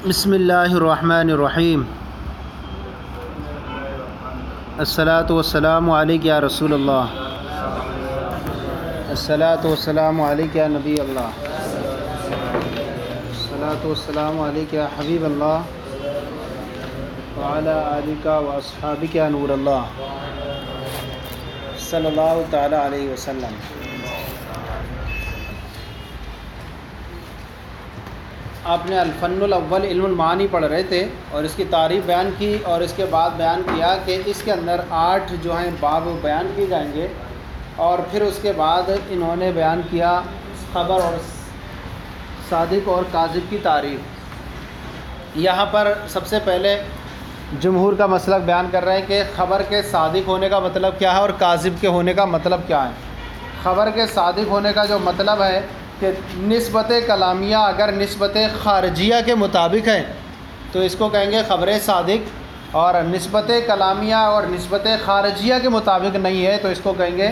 بسم اللہ الرحمن الرحیم الصلاۃ والسلام علیک یا رسول اللہ، الصلاۃ والسلام علیک یا نبی اللہ، الصلاۃ والسلام علیک یا حبیب اللہ وعلی آلک و اصحابک یا نور اللہ صلی اللہ تعالی علیہ وسلم۔ آپ نے الفن الاول علم المعانی پڑھ رہے تھے اور اس کی تعریف بیان کی، اور اس کے بعد بیان کیا کہ اس کے اندر 8 جو ہیں باب بیان کیے جائیں گے، اور پھر اس کے بعد انہوں نے بیان کیا خبر اور صادق اور کاذب کی تعریف۔ یہاں پر سب سے پہلے جمہور کا مسلک بیان کر رہے ہیں کہ خبر کے صادق ہونے کا مطلب کیا ہے اور کاذب کے ہونے کا مطلب کیا ہے۔ خبر کے صادق ہونے کا جو مطلب ہے کہ نسبت کلامیہ اگر نسبت خارجیہ کے مطابق ہے تو اس کو کہیں گے خبر صادق، اور نسبت کلامیہ اور نسبت خارجیہ کے مطابق نہیں ہے تو اس کو کہیں گے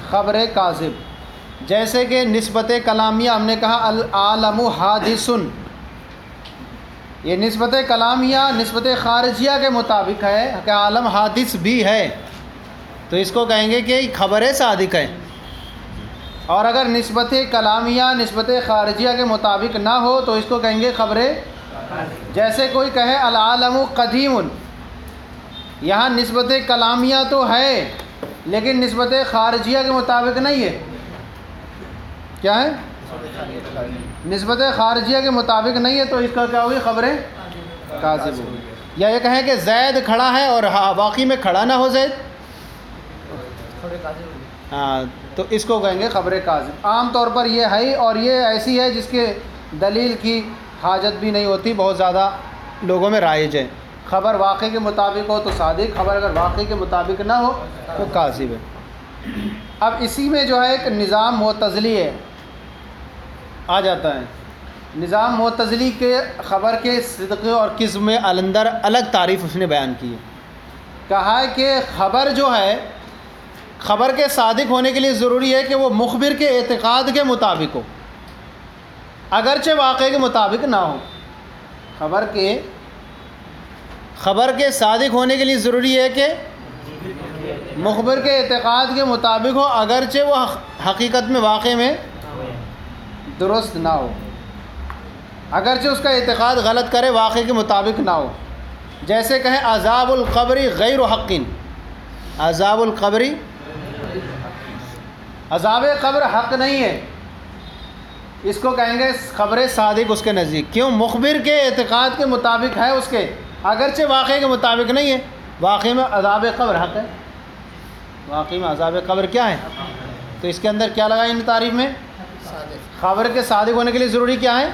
خبر کاذب۔ جیسے کہ نسبت کلامیہ ہم نے کہا العالم حادث، یہ نسبت کلامیہ نسبت خارجیہ کے مطابق ہے کہ عالم حادث بھی ہے تو اس کو کہیں گے کہ خبر صادق ہے۔ اور اگر نسبت کلامیہ نسبت خارجیہ کے مطابق نہ ہو تو اس کو کہیں گے خبر، جیسے کوئی کہے العالم قدیم، یہاں نسبت کلامیہ تو ہے لیکن نسبت خارجیہ کے مطابق نہیں ہے۔ کیا ہے؟ نسبت خارجیہ کے مطابق نہیں ہے تو اس کا کیا ہوگی؟ خبر کاذب ہوگی۔ یا یہ کہیں کہ زید کھڑا ہے اور واقعی میں کھڑا نہ ہو زید، ہاں تو اس کو کہیں گے خبر کاذب۔ عام طور پر یہ ہے، اور یہ ایسی ہے جس کے دلیل کی حاجت بھی نہیں ہوتی، بہت زیادہ لوگوں میں رائج ہے۔ خبر واقعی کے مطابق ہو تو صادق، خبر اگر واقعی کے مطابق نہ ہو تو کاذب ہے۔ اب اسی میں جو ہے ایک نظام معتزلی ہے آ جاتا ہے۔ نظام معتزلی کے خبر کے صدق اور کذب میں اندر الگ تعریف اس نے بیان کی ہے۔ کہا ہے کہ خبر جو ہے، خبر کے صادق ہونے کے لیے ضروری ہے کہ وہ مخبر کے اعتقاد کے مطابق ہو، اگرچہ واقعے کے مطابق نہ ہو۔ خبر کے صادق ہونے کے لیے ضروری ہے کہ مخبر کے اعتقاد کے مطابق ہو، اگرچہ وہ حقیقت میں واقعے میں درست نہ ہو، اگرچہ اس کا اعتقاد غلط کرے واقعے کے مطابق نہ ہو۔ جیسے کہیں عذاب القبر غیر حق، عذاب القبر، عذاب قبر حق نہیں ہے، اس کو کہیں گے خبر صادق اس کے نزدیک۔ کیوں؟ مخبر کے اعتقاد کے مطابق ہے اس کے، اگرچہ واقعے کے مطابق نہیں ہے۔ واقعی میں عذاب قبر حق ہے، واقعی میں عذاب قبر کیا ہے؟ تو اس کے اندر کیا لگا ان تعریف میں؟ خبر کے صادق ہونے کے لیے ضروری کیا ہے؟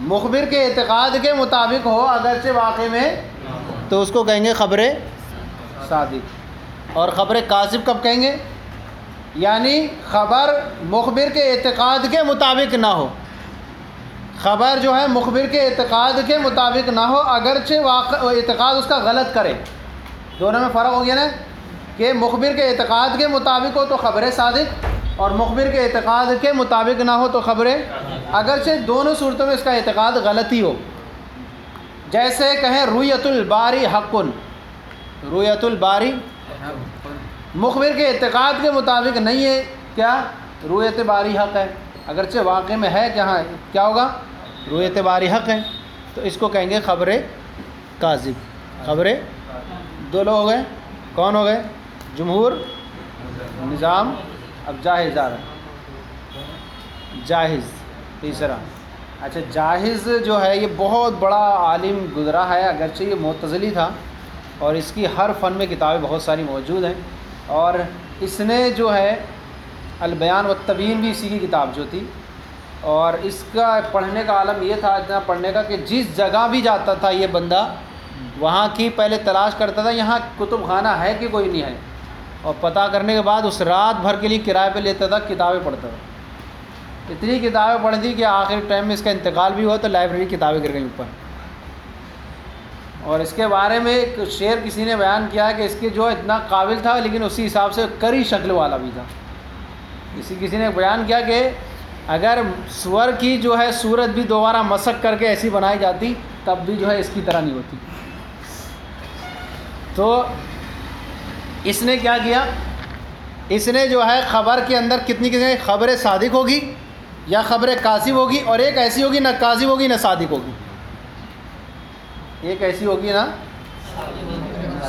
مخبر کے اعتقاد کے مطابق ہو، اگرچہ واقعے میں، تو اس کو کہیں گے خبر صادق۔ اور خبر کاذب کب کہیں گے؟ یعنی خبر مخبر کے اعتقاد کے مطابق نہ ہو، خبر جو ہے مخبر کے اعتقاد کے مطابق نہ ہو، اگرچہ اعتقاد اس کا غلط کرے۔ دونوں میں فرق ہو گیا نا، کہ مخبر کے اعتقاد کے مطابق ہو تو خبر صادق، اور مخبر کے اعتقاد کے مطابق نہ ہو تو خبر، اگرچہ دونوں صورتوں میں اس کا اعتقاد غلط ہی ہو۔ جیسے کہیں رؤیت الباری حق، رؤیت الباری مخبر کے اعتقاد کے مطابق نہیں ہے، کیا؟ رؤیت باری حق ہے، اگرچہ واقع میں ہے کیا ہوگا؟ رؤیت باری حق ہے، تو اس کو کہیں گے خبر کاذب۔ خبر دو لوگ ہو گئے، کون ہو گئے؟ جمہور، نظام۔ اب جاہز آ رہا ہے، جاہز تیسرا۔ اچھا، جاہز جو ہے یہ بہت بڑا عالم گزرا ہے، اگرچہ یہ معتزلی تھا، اور اس کی ہر فن میں کتابیں بہت ساری موجود ہیں، اور اس نے جو ہے البیان والتبیین بھی اسی کی کتاب جو تھی، اور اس کا پڑھنے کا عالم یہ تھا، اتنا پڑھنے کا کہ جس جگہ بھی جاتا تھا یہ بندہ وہاں کی پہلے تلاش کرتا تھا یہاں کتب خانہ ہے کہ کوئی نہیں ہے، اور پتہ کرنے کے بعد اس رات بھر کے لیے کرائے پہ لیتا تھا، کتابیں پڑھتا تھا۔ اتنی کتابیں پڑھ دی کہ آخری ٹائم میں اس کا انتقال بھی ہوا تو لائبریری کتابیں گر گئیں اوپر۔ اور اس کے بارے میں ایک شعر کسی نے بیان کیا ہے کہ اس کے جو اتنا قابل تھا لیکن اسی حساب سے کری شکل والا بھی تھا۔ کسی نے بیان کیا کہ اگر سور کی جو ہے صورت بھی دوبارہ مسخ کر کے ایسی بنائی جاتی تب بھی جو ہے اس کی طرح نہیں ہوتی. تو اس نے کیا کیا, اس نے جو ہے خبر کے اندر کتنی خبر صادق ہوگی یا خبر کاذب ہوگی, اور ایک ایسی ہوگی نہ کاذب ہوگی نہ صادق ہوگی, ایک ایسی ہوگی نہ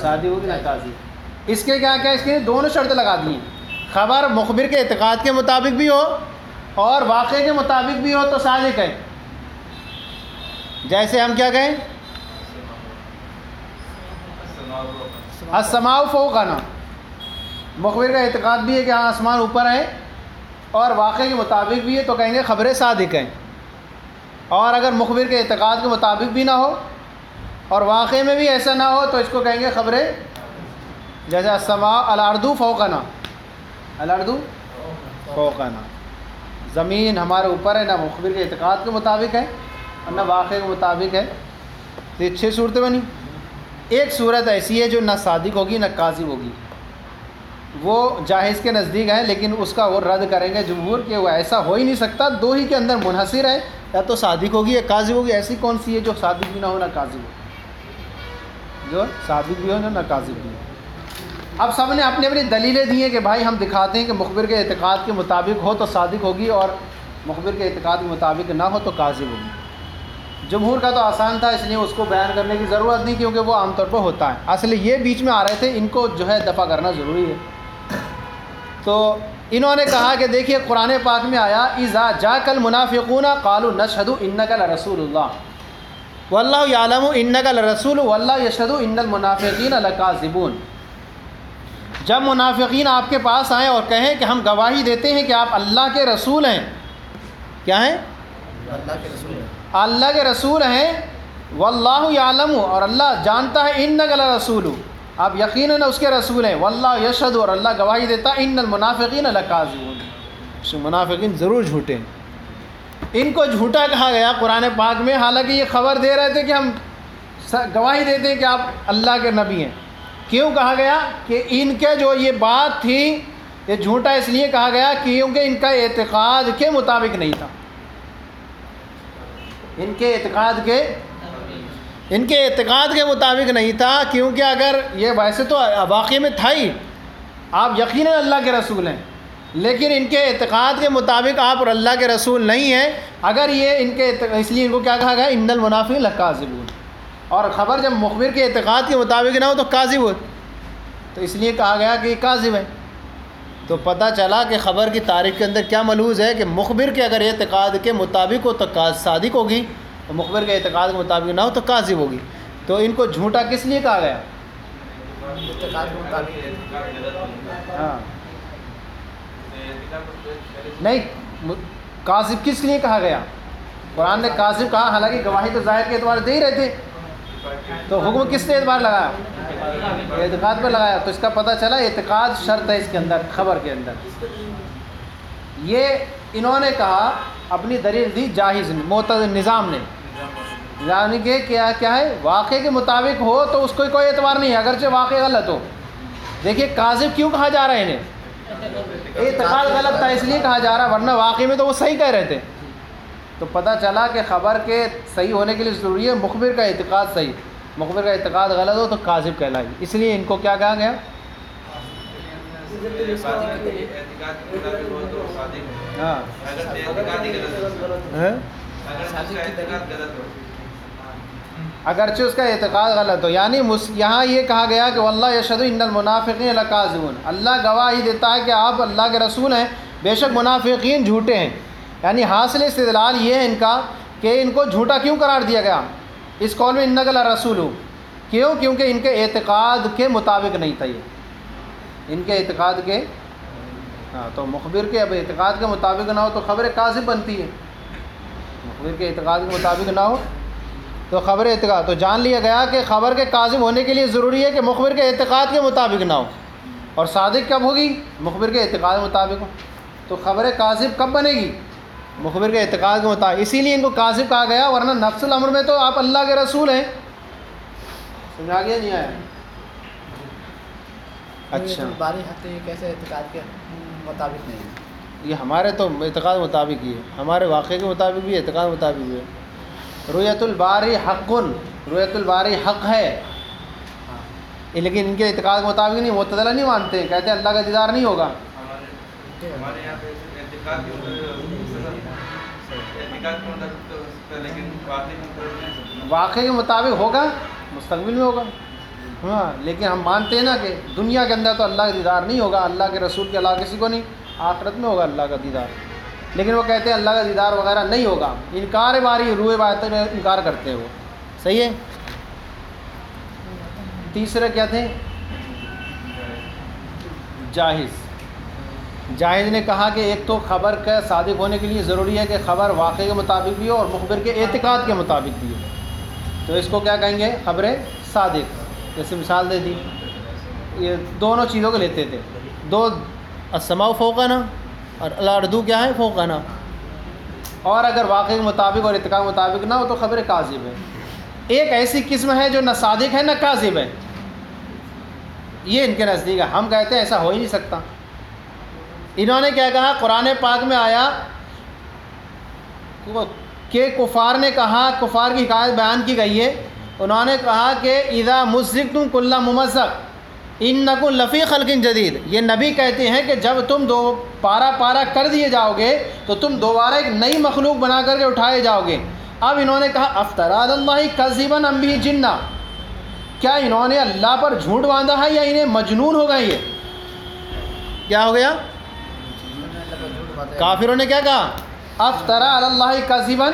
صادق ہوگی نہ کاذب. اس کے کیا کیا, اس کے دونوں شرط لگا دی ہیں, خبر مخبر کے اعتقاد کے مطابق بھی ہو اور واقعے کے مطابق بھی ہو تو صادق ہے. جیسے ہم کیا کہیں, السماء فوقنا, مخبر کا اعتقاد بھی ہے کہ ہاں آسمان اوپر ہے اور واقعے کے مطابق بھی ہے تو کہیں گے خبر صادق ہیں. اور اگر مخبر کے اعتقاد کے مطابق بھی نہ ہو اور واقعے میں بھی ایسا نہ ہو تو اس کو کہیں گے خبریں, جیسے السماء الارض فوقنا, الارض فوقنا, زمین ہمارے اوپر ہے, نہ مخبر کے اعتقاد کے مطابق ہے اور نہ واقعے کے مطابق ہے. تو یہ 6 صورتیں بنی. ایک صورت ایسی ہے جو نہ صادق ہوگی نہ کاذب ہوگی, وہ جاہز کے نزدیک ہے لیکن اس کا وہ رد کریں گے جمہور کہ وہ ایسا ہو ہی نہیں سکتا, 2 ہی کے اندر منحصر ہے, یا تو صادق ہوگی یا کاذب ہوگی. ایسی کون سی ہے جو صادق بھی نہ ہو نہ کاذب ہو, جو صادق بھی ہو نہ کاذب بھی ہو. اب سب نے اپنی اپنی دلیلیں دی ہیں کہ بھائی ہم دکھاتے ہیں کہ مخبر کے اعتقاد کے مطابق ہو تو صادق ہوگی اور مخبر کے اعتقاد کے مطابق نہ ہو تو کاذب ہوگی. جمہور کا تو آسان تھا, اس لیے اس کو بیان کرنے کی ضرورت نہیں کیونکہ وہ عام طور پر ہوتا ہے. اصل یہ بیچ میں آ رہے تھے, ان کو جو ہے دفع کرنا ضروری ہے. تو انہوں نے کہا کہ دیکھیے قرآن پاک میں آیا اذا جاءک المنافقون قالوا نشهد انک لرسول اللہ واللہ یعلم انک لرسول واللہ یشهد ان المنافقین لکاذبون. جب منافقین آپ کے پاس آئیں اور کہیں کہ ہم گواہی دیتے ہیں کہ آپ اللہ کے رسول ہیں, کیا ہیں, اللہ کے رسول ہیں, اللہ کے رسول ہیں, واللہ یعلم, اور اللہ جانتا ہے, انک لرسول, آپ یقیناً اس کے رسول ہیں, واللہ یشہد, اور اللہ گواہی دیتا ہے, ان المنافقین لکاذبون, منافقین ضرور جھوٹے ہیں. ان کو جھوٹا کہا گیا قرآن پاک میں, حالانکہ یہ خبر دے رہے تھے کہ ہم گواہی دیتے ہیں کہ آپ اللہ کے نبی ہیں. کیوں کہا گیا کہ ان کے جو یہ بات تھی یہ جھوٹا اس لیے کہا گیا کیونکہ ان کا اعتقاد کے مطابق نہیں تھا, ان کے اعتقاد کے مطابق نہیں تھا. کیونکہ اگر یہ ویسے تو واقعی میں تھا ہی, آپ یقیناً اللہ کے رسول ہیں, لیکن ان کے اعتقاد کے مطابق آپ اور اللہ کے رسول نہیں ہیں. اگر یہ ان کے اس لیے ان کو کیا کہا گیا, ان المنافقین لکاذبون, اور خبر جب مخبر کے اعتقاد کے مطابق نہ ہو تو کاذب ہو, تو اس لیے کہا گیا کہ یہ کاذب ہے. تو پتہ چلا کہ خبر کی تاریخ کے اندر کیا ملحوظ ہے کہ مخبر کے اگر اعتقاد کے مطابق ہو تو صادق ہوگی, اور مخبر کے اعتقاد کے مطابق نہ ہو تو کاذب ہوگی. تو ان کو جھوٹا کس لیے کہا گیا, اعتقاد کے مطابق. ہاں نہیں, کاذب کس لیے کہا گیا, قرآن نے کاذب کہا, حالانکہ گواہی تو ظاہر کے اعتبار دے ہی رہے تھے, تو حکم کس نے اعتبار لگایا, اعتقاد پر لگایا. تو اس کا پتہ چلا اعتقاد شرط ہے اس کے اندر, خبر کے اندر. یہ انہوں نے کہا, اپنی دلیل دی جاہز معتدل نظام نے, یعنی کہ کیا ہے, واقعے کے مطابق ہو تو اس کو کوئی اعتبار نہیں ہے اگرچہ واقع غلط ہو. دیکھیے کاذب کیوں کہا جا رہا ہے انہیں, اعتقاد غلط تھا اس لیے کہا جا رہا, ورنہ واقعی میں تو وہ صحیح کہہ رہے تھے. تو پتہ چلا کہ خبر کے صحیح ہونے کے لیے ضروری ہے مخبر کا اعتقاد صحیح, مخبر کا اعتقاد غلط ہو تو کاذب کہلائے. اس لیے ان کو کیا کہا گیا, ہاں اگرچہ اس کا اعتقاد غلط ہو. یعنی یہاں یہ کہا گیا کہ واللہ یشہد ان المنافقین لکاذبون, اللہ گواہی دیتا ہے کہ آپ اللہ کے رسول ہیں, بے شک منافقین جھوٹے ہیں. یعنی حاصل استدلال یہ ہے ان کا کہ ان کو جھوٹا کیوں قرار دیا گیا اس قول میں انک لرسول, کیوں, کیونکہ ان کے اعتقاد کے مطابق نہیں تھا, یہ ان کے اعتقاد کے, ہاں تو مخبر کے اب اعتقاد کے مطابق نہ ہو تو خبر کاذب بنتی ہے, مخبر کے اعتقاد کے مطابق نہ ہو تو خبر اعتقاد. تو جان لیا گیا کہ خبر کے کاذب ہونے کے لیے ضروری ہے کہ مخبر کے اعتقاد کے مطابق نہ ہو, اور صادق کب ہوگی, مخبر کے اعتقاد کے مطابق ہو. تو خبر کاذب کب بنے گی, مخبر کے اعتقاد کے مطابق. اسی لیے ان کو کاذب کہا گیا, ورنہ نفس الامر میں تو آپ اللہ کے رسول ہیں. سمجھا گیا نہیں آیا, اچھا باری حد یہ کیسے اعتقاد کے مطابق نہیں ہے, یہ ہمارے تو اعتقاد مطابق ہی ہے, ہمارے واقعے کے مطابق بھی اعتقاد مطابق بھی ہے. رؤیت الباری حق، رؤیت الباری حق ہے، ہاں لیکن ان کے اعتقاد کے مطابق نہیں، معتزلہ نہیں مانتے ہیں، کہتے ہیں اللہ کا دیدار نہیں ہوگا۔ ہمارے یہاں پہ اعتقاد کے مطابق، لیکن واقعے کے مطابق ہوگا، مستقبل میں ہوگا، ہاں، لیکن ہم مانتے ہیں نا کہ دنیا کے اندر تو اللہ کا دیدار نہیں ہوگا، اللہ کے رسول کے علاوہ کسی کو نہیں، آخرت میں ہوگا اللہ کا دیدار، لیکن وہ کہتے ہیں اللہ کا دیدار وغیرہ نہیں ہوگا، انکار باری روح بات انکار کرتے ہیں وہ، صحیح ہے۔ تیسرے کیا تھے؟ جاہز، جاہز نے کہا کہ ایک تو خبر کا صادق ہونے کے لیے ضروری ہے کہ خبر واقعے کے مطابق بھی ہو اور مخبر کے اعتقاد کے مطابق بھی ہو، تو اس کو کیا کہیں گے؟ خبر صادق۔ جیسے مثال دے دی، یہ دونوں چیزوں کو لیتے تھے، دو السماء فوقنا اور الارض کیا ہے؟ فوقنا، اور اگر واقعے کے مطابق اور اعتقاد کے مطابق نہ ہو تو خبر کاذب ہے۔ ایک ایسی قسم ہے جو نہ صادق ہے نہ کاذب ہے، یہ ان کے نزدیک ہے، ہم کہتے ہیں ایسا ہو ہی نہیں سکتا۔ انہوں نے کیا کہا؟ قرآن پاک میں آیا کہ کفار نے کہا، کفار کی حکایت بیان کی گئی ہے، انہوں نے کہا کہ اذا مزقتم کل ممزق انکم لفی خلق جدید، یہ نبی کہتے ہیں کہ جب تم دو پارا پارا کر دیے جاؤ گے تو تم دوبارہ ایک نئی مخلوق بنا کر کے اٹھائے جاؤ گے۔ اب انہوں نے کہا افترا علی اللہ کذبا ام بہ جنہ، کیا انہوں نے اللہ پر جھوٹ باندھا ہے یا انہیں مجنون ہو گئے؟ یہ کیا ہو گیا؟ کافروں نے کیا کہا؟ افترا علی اللہ کذبا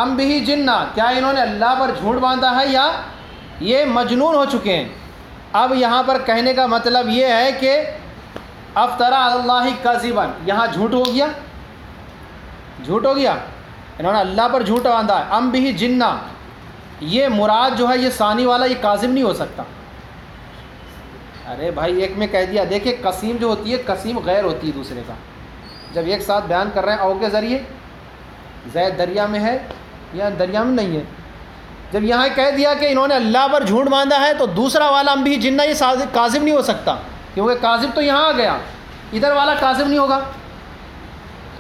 ام بہ جنہ، کیا انہوں نے اللہ پر جھوٹ باندھا ہے یا یہ مجنون ہو چکے ہیں؟ اب یہاں پر کہنے کا مطلب یہ ہے کہ افترا علی اللہ کذبا، یہاں جھوٹ ہو گیا، جھوٹ ہو گیا، انہوں نے اللہ پر جھوٹ باندھا ہے۔ ام بہ جنہ، یہ مراد جو ہے یہ ثانی والا یہ کاذب نہیں ہو سکتا۔ ارے بھائی ایک میں کہہ دیا، دیکھیں قسیم جو ہوتی ہے قسیم غیر ہوتی ہے دوسرے کا، جب ایک ساتھ بیان کر رہے ہیں او کے ذریعے، زید دریا میں ہے یا دریا میں نہیں ہے، جب یہاں کہہ دیا کہ انہوں نے اللہ پر جھوٹ باندھا ہے تو دوسرا والا ام بھی جنہ یہ کاذب نہیں ہو سکتا، کیونکہ کاذب تو یہاں آ گیا، ادھر والا کاذب نہیں ہوگا،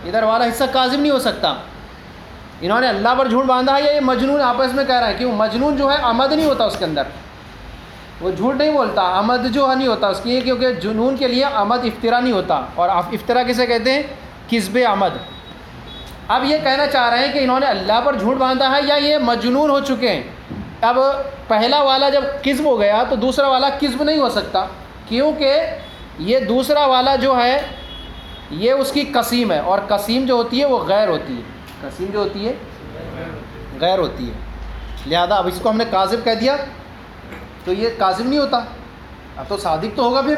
ادھر والا حصہ کاذب نہیں ہو سکتا۔ انہوں نے اللہ پر جھوٹ باندھا ہے یا یہ مجنون آپس میں کہہ رہا ہے، کیوں؟ مجنون جو ہے عمد نہیں ہوتا اس کے اندر، وہ جھوٹ نہیں بولتا، عمد جو ہے نہیں ہوتا اس کی، کیونکہ جنون کے لیے عمد افطرا نہیں ہوتا، اور افطرا کسے کہتے ہیں؟ کذب عمد۔ اب یہ کہنا چاہ رہے ہیں کہ انہوں نے اللہ پر جھوٹ باندھا ہے یا یہ مجنون ہو چکے ہیں۔ اب پہلا والا جب کذب ہو گیا تو دوسرا والا کذب نہیں ہو سکتا، کیونکہ یہ دوسرا والا جو ہے یہ اس کی قسیم ہے، اور قسیم جو ہوتی ہے وہ غیر ہوتی ہے، قسیم جو ہوتی ہے غیر ہوتی ہے، لہذا اب اس کو ہم نے کاذب کہہ دیا تو یہ کاذب نہیں ہوتا، اب تو صادق تو ہوگا۔ پھر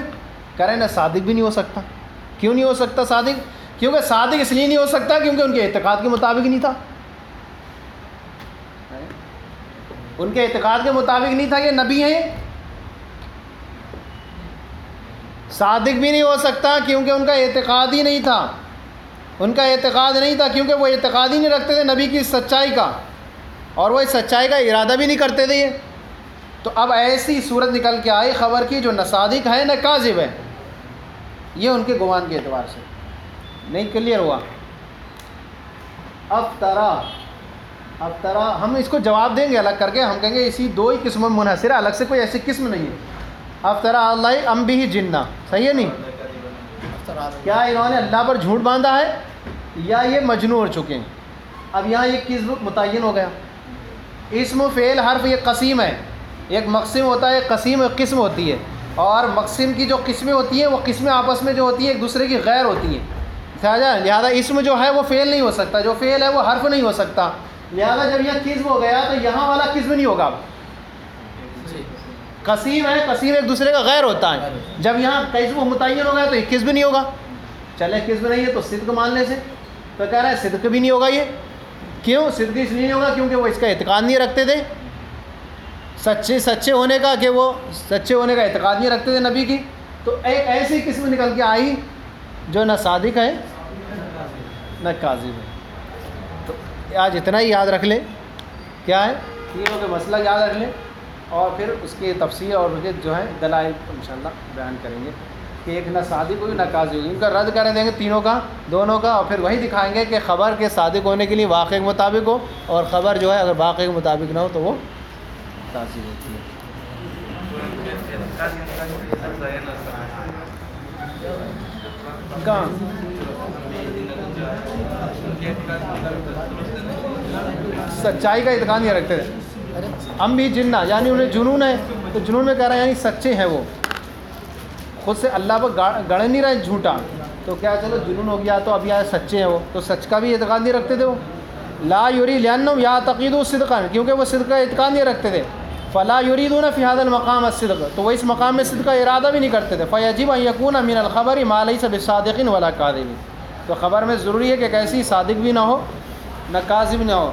کہہ رہے ہیں نا صادق بھی نہیں ہو سکتا، کیوں نہیں ہو سکتا صادق؟ کیونکہ صادق اس لیے نہیں ہو سکتا کیونکہ ان کے اعتقاد کے مطابق نہیں تھا، ان کے اعتقاد کے مطابق نہیں تھا، یہ نبی ہیں۔ صادق بھی نہیں ہو سکتا کیونکہ ان کا اعتقاد ہی نہیں تھا، ان کا اعتقاد نہیں تھا کیونکہ وہ اعتقاد ہی نہیں رکھتے تھے نبی کی سچائی کا، اور وہ اس سچائی کا ارادہ بھی نہیں کرتے تھے یہ۔ تو اب ایسی صورت نکل کے آئی خبر کی جو نہ صادق ہے نہ کاذب ہے، یہ ان کے گمان کے اعتبار سے نہیں کلیئر ہوا۔ افطرا ہم اس کو جواب دیں گے الگ کر کے، ہم کہیں گے اسی دو ہی قسموں میں منحصر ہے، الگ سے کوئی ایسی قسم نہیں ہے۔ افطرا اللہ ام بہ جنہ، صحیح ہے نہیں؟ کیا انہوں نے اللہ پر جھوٹ باندھا ہے یا یہ مجنون ہو چکے ہیں؟ اب یہاں یہ کذب متعین ہو گیا، اسم و فعل حرف یہ قسیم ہے، ایک مقسم ہوتا ہے، ایک قسیم ایک قسم ہوتی ہے، اور مقسم کی جو قسمیں ہوتی ہیں وہ قسمیں آپس میں جو ہوتی ہیں ایک دوسرے کی غیر ہوتی ہیں، لہذا اسم جو ہے وہ فعل نہیں ہو سکتا، جو فعل ہے وہ حرف نہیں ہو سکتا، لہذا جب یہ کذب ہو گیا تو یہاں والا کذب نہیں ہوگا۔ قسیم ہے، قسیم ایک دوسرے کا غیر ہوتا ہے، جب یہاں کذب متعین ہو گیا تو یہ کذب نہیں ہوگا۔ چلے کذب نہیں ہے تو صدق مان سے، تو کہہ رہا ہے صدق بھی نہیں ہوگا یہ، کیوں؟ صدق اس لیے نہیں ہوگا کیونکہ وہ اس کا اعتقاد نہیں رکھتے تھے، سچے ہونے کا، کہ وہ سچے ہونے کا اعتقاد نہیں رکھتے تھے نبی کی، تو ایک ایسی قسم نکل کے آئی جو نہ صادق ہے نہ کاذب ہے۔ تو آج اتنا ہی یاد رکھ لیں، کیا ہے تینوں کے مسئلہ یاد رکھ لیں، اور پھر اس کی تفسیر اور اس کے جو ہے دلائل انشاءاللہ بیان کریں گے۔ کہ ایک نہ صادق ہوگی نہ کاذب ہوگی. ان کا رد کر دیں گے تینوں کا، دونوں کا، اور پھر وہی دکھائیں گے کہ خبر کے صادق ہونے کے لیے واقعے کے مطابق ہو، اور خبر جو ہے اگر واقعے کے مطابق نہ ہو تو وہ کاذب ہوتی ہے. کہاں سچائی کا اعتقاد نہیں رکھتے تھے. ہم بھی جنہ یعنی انہیں جنون ہے، تو جنون میں کہہ رہا ہے یعنی سچے ہیں، وہ خود سے اللہ پر گڑ نہیں رہے جھوٹا، تو کیا چلو جنون ہو گیا تو اب یہ سچے ہیں وہ، تو سچ کا بھی اعتقاد نہیں رکھتے تھے وہ. لا یری لأنهم یعتقدون صدقا، کیونکہ وہ صدق کا اعتقاد نہیں رکھتے تھے. فلا یریدون فی هذا المقام الصدق، تو وہ اس مقام میں صدق کا ارادہ بھی نہیں کرتے تھے. فیجب ان یکون من الخبر ما لیس بصادق ولا کاذب، تو خبر میں ضروری ہے کہ کیسی صادق بھی نہ ہو نہ کاذب نہ ہو.